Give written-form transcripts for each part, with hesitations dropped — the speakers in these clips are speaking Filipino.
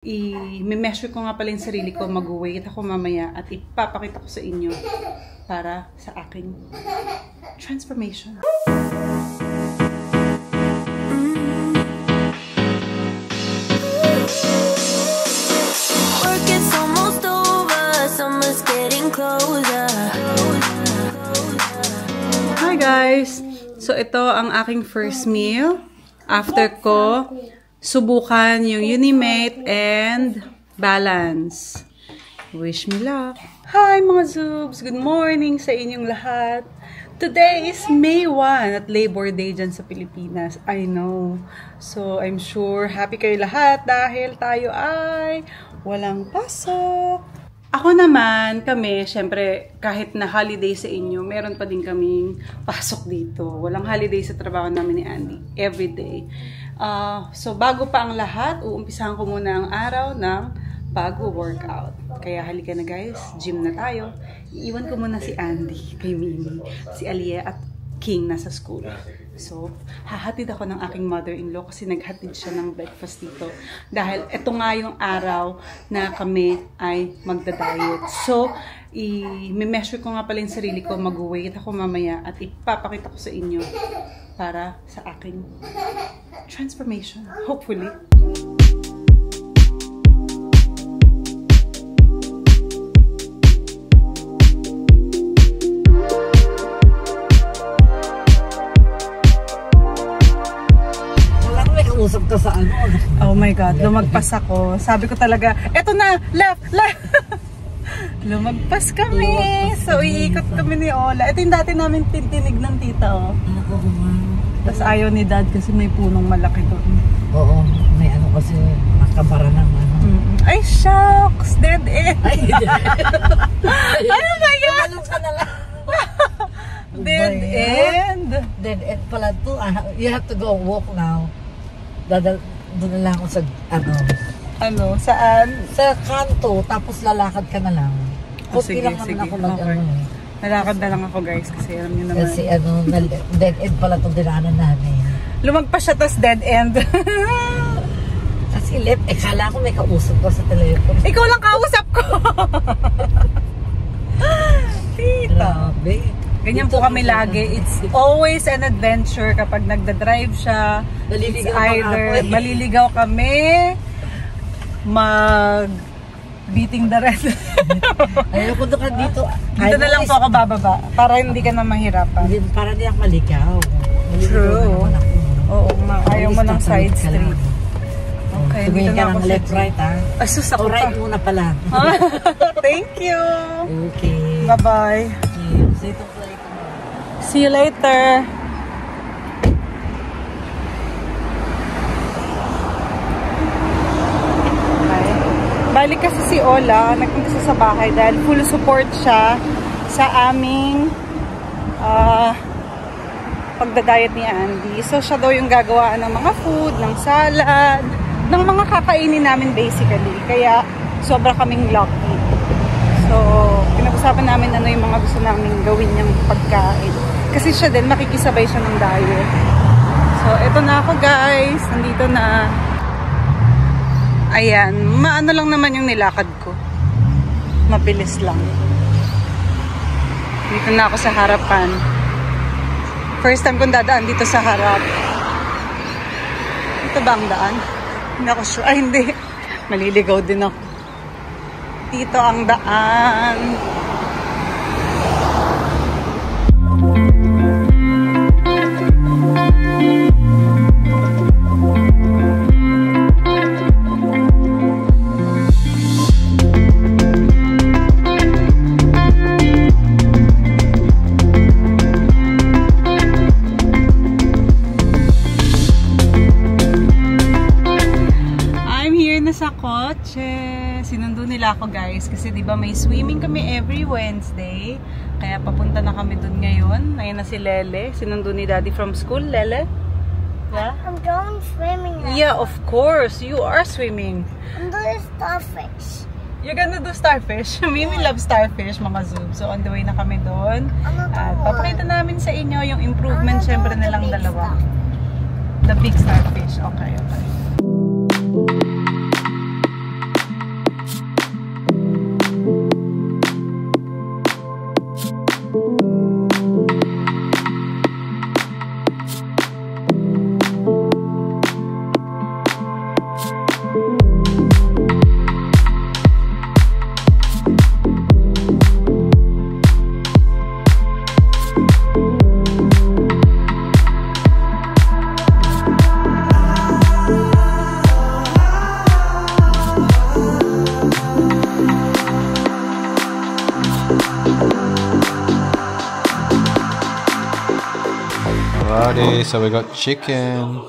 I-measure ko nga pala yung sarili ko, mag-weight ako mamaya at ipapakita ko sa inyo para sa aking transformation. Hi guys! So ito ang aking first meal. After ko subukan yung Unimate and Balance. Wish me luck! Hi mga Zoobs! Good morning sa inyong lahat! Today is May 1 at Labor Day dyan sa Pilipinas. I know. So I'm sure happy kayo lahat dahil tayo ay walang pasok. Ako naman, kami, syempre, kahit na holiday sa inyo, meron pa din kaming pasok dito. Walang holiday sa trabaho namin ni Andy. Everyday. So, bago pa ang lahat, uumpisahan ko muna ang araw ng pag-workout. Kaya halika na guys, gym na tayo. Iiwan ko muna si Andy, kay Mimi, si Alia at King nasa school. So, hahatid ako ng aking mother-in-law kasi naghatid siya ng breakfast dito. Dahil ito nga yung araw na kami ay magda-diet. So, i-measure ko nga pala yung sarili ko, mag-weight ako mamaya at ipapakita ko sa inyo para sa aking transformation. Hopefully. Usap ka sa ano? Oh my God, lumagpas ako. Sabi ko talaga, eto na, left. Lumagpas kami. So, iikot kami ni Ola. Ito yung dati namin tintinig ng tita, oh. Tapos ayaw ni Dad kasi may punong malaki doon. Oo, may ano kasi nakabara ng ano. Ay, shucks! Dead end! Ano ba yan? Ano ka na lang? Dead end? Dead end pala to. You have to go walk now. Doon na lang ako sa Ano? Saan? Sa kanto, tapos lalakad ka na lang. Sige, lang naman ako okay. Lalakad na lang ako guys kasi alam niyo naman. Kasi dead end pala itong dinaanan namin. Lumagpas siya tas dead end. Kasi left, kala ko may kausap ko sa telephone. Ikaw lang kausap ko! Tita. Grabe. Ganyan po kami lagi. It's always an adventure kapag nagda-drive siya. It's either maliligaw kami, beating the red. Ayaw ko doon ka dito. Dito na lang po ako bababa para hindi ka na mahirapan. Para hindi ako maligaw. True. Oo, ayaw mo ng side street. Okay, tumingin ka ng left, right, ha? Asus ako right muna pala. Thank you. Okay. Bye-bye. See you later. Okay. Balik kasi si Ola, nagpunta siya sa bahay dahil full support siya sa aming pagda-diet ni Andy. So siya daw yung gagawaan ng mga food, ng salad, ng mga kakainin namin basically. Kaya sobra kaming lucky. So, pinag-usapan namin ano yung mga gusto namin gawin niyang pagkain. Kasi siya din, makikisabay siya ng diet. So, eto na ako guys. Nandito na. Ayan. Maano lang naman yung nilakad ko. Mabilis lang. Dito na ako sa harapan. First time kong dadaan dito sa harap. Ito ba ang daan? Hindi ako sure. Ay, hindi. Maliligaw din ako. Dito ang daan. I'm here na sa kotse. Sinundo nila ako guys kasi di ba may swimming kami every Wednesday. Kaya papunta na kami dun ngayon. Ayun na si Lele. Sinundo ni Daddy from school. Lele? Yeah? I'm going swimming now. Yeah, of course. You are swimming. I'm doing starfish. You're gonna do starfish? Mimi loves starfish, mga Zoom. So on the way na kami doon. At papakita namin sa inyo yung improvement syempre nilang dalawa. The big starfish. Okay, okay. Okay, so we got chicken,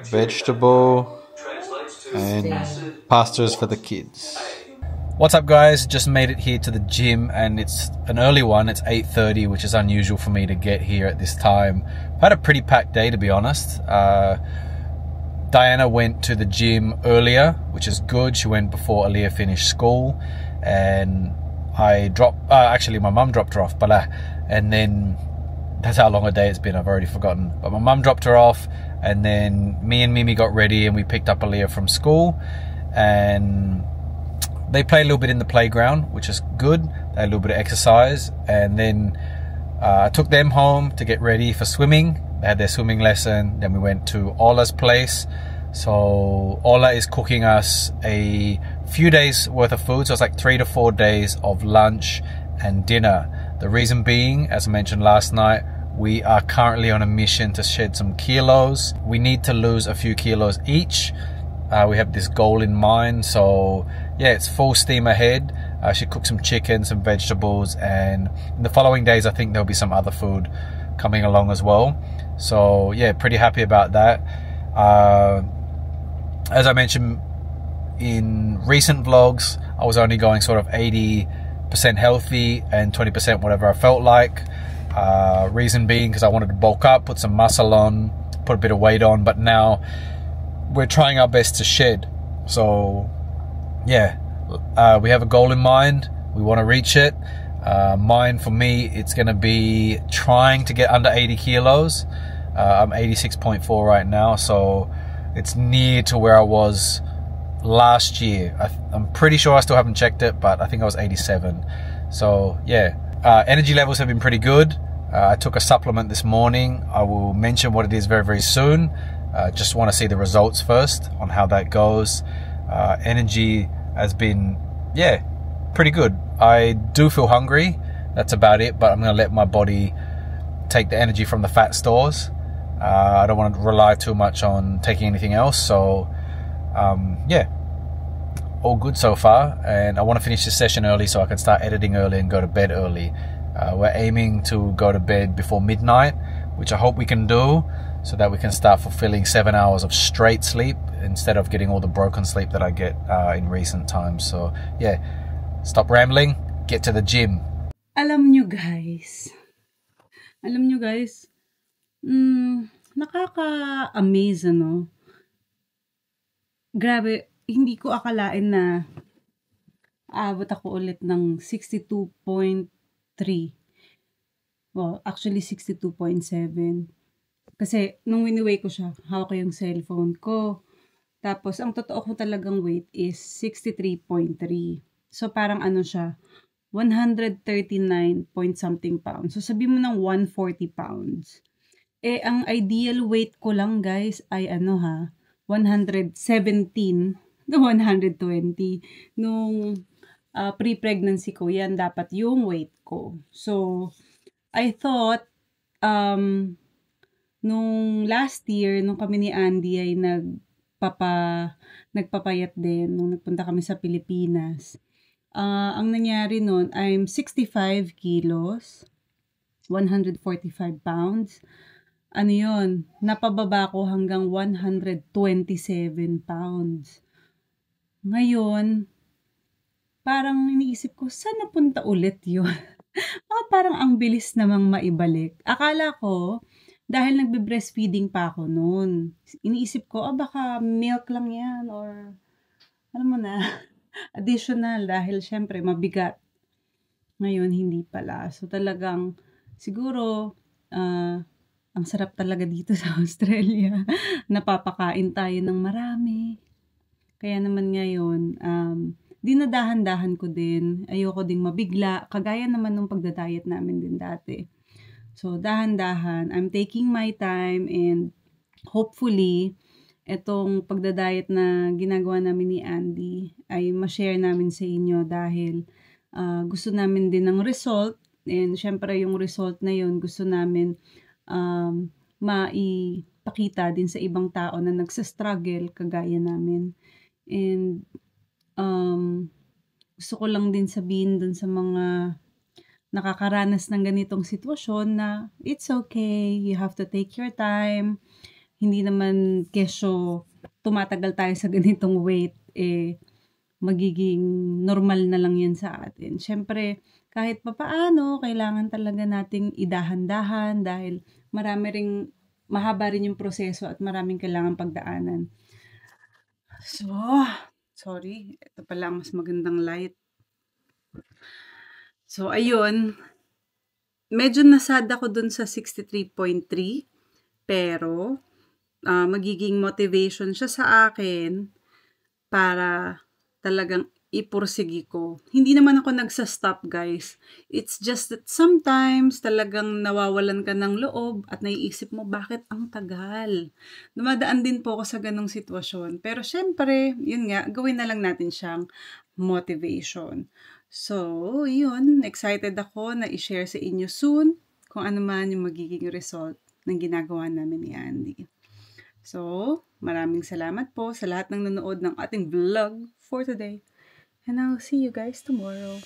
vegetable, and pastas for the kids. What's up, guys? Just made it here to the gym, and it's an early one. It's 8:30, which is unusual for me to get here at this time. I've had a pretty packed day, to be honest. Diana went to the gym earlier, which is good. She went before Aaliyah finished school, and I dropped, actually my mum dropped her off, and then that's how long a day it's been, I've already forgotten. But my mum dropped her off, and then me and Mimi got ready and we picked up Aaliyah from school, and they played a little bit in the playground, which is good. They had a little bit of exercise, and then I took them home to get ready for swimming. They had their swimming lesson. Then we went to Ola's place. So Ola is cooking us a few days worth of food. So it's like 3 to 4 days of lunch and dinner. The reason being, as I mentioned last night, we are currently on a mission to shed some kilos. We need to lose a few kilos each. We have this goal in mind. So yeah, it's full steam ahead. She cooked some chicken, some vegetables, and in the following days I think there'll be some other food coming along as well. So yeah, pretty happy about that. As I mentioned in recent vlogs, I was only going sort of 80% healthy and 20% whatever I felt like. Reason being because I wanted to bulk up, put some muscle on, put a bit of weight on, but now we're trying our best to shed. So yeah, we have a goal in mind. We want to reach it. Mine, for me, it's going to be trying to get under 80 kilos. I'm 86.4 right now, so it's near to where I was last year. I'm pretty sure, I still haven't checked it, but I think I was 87. So yeah, energy levels have been pretty good. I took a supplement this morning. I will mention what it is very, very soon. Just want to see the results first on how that goes. Energy has been, yeah, pretty good. I do feel hungry, that's about it, but I'm going to let my body take the energy from the fat stores. I don't want to rely too much on taking anything else. So yeah, all good so far, and I want to finish this session early so I can start editing early and go to bed early. We're aiming to go to bed before midnight, which I hope we can do, so that we can start fulfilling 7 hours of straight sleep instead of getting all the broken sleep that I get in recent times. So yeah, stop rambling, get to the gym. Alam nyo guys, nakaka-amaze, ano? Grabe, hindi ko akalain na aabot ako ulit ng 62.3. Well, actually 62.7. Kasi nung wini-weigh ko siya, hawak ko yung cellphone ko. Tapos, ang totoo ko talagang weight is 63.3. So, parang ano siya, 139 point something pounds. So, sabi mo ng 140 pounds. Eh, ang ideal weight ko lang, guys, ay 117 to 120. Nung pre-pregnancy ko, yan dapat yung weight ko. So, I thought, nung last year, nung kami ni Andy ay nagpapayat din, nung nagpunta kami sa Pilipinas, ang nangyari nun, I'm 65 kilos, 145 pounds. Ano yun? Napababa ko hanggang 127 pounds. Ngayon, parang iniisip ko, saan napunta ulit yun? Parang ang bilis namang maibalik. Akala ko, dahil nagbe-breastfeeding pa ako noon, iniisip ko, baka milk lang yan, or alam mo na, additional, dahil syempre mabigat. Ngayon, hindi pala. So talagang, siguro, ang sarap talaga dito sa Australia. Napapakain tayo ng marami. Kaya naman ngayon, dinadahan-dahan ko din. Ayoko ding mabigla. Kagaya naman nung pagda-diet namin din dati. So, dahan-dahan. I'm taking my time, and hopefully, itong pagda-diet na ginagawa namin ni Andy ay ma-share namin sa inyo dahil gusto namin din ng result. And syempre yung result na yun gusto namin maipakita din sa ibang tao na nagsa-struggle kagaya namin. And gusto ko lang din sabihin dun sa mga nakakaranas ng ganitong sitwasyon na it's okay, you have to take your time. Hindi naman kesyo tumatagal tayo sa ganitong weight, magiging normal na lang yan sa atin. Siyempre, kahit papaano, kailangan talaga nating idahan-dahan dahil mahaba rin yung proseso at maraming kailangan pagdaanan. So, sorry, ito pala ang mas magandang light. So, ayun. Medyo nasad ako dun sa 63.3. Pero, magiging motivation siya sa akin para talagang ipursigi ko. Hindi naman ako nagsa-stop, guys. It's just that sometimes talagang nawawalan ka ng loob at naiisip mo, bakit ang tagal? Dumadaan din po ako sa ganong sitwasyon. Pero syempre, yun nga, gawin na lang natin siyang motivation. So, yun. Excited ako na i-share sa inyo soon kung ano man yung magiging result ng ginagawa namin ni Andy. So, maraming salamat po sa lahat ng nanood ng ating vlog for today. And I'll see you guys tomorrow.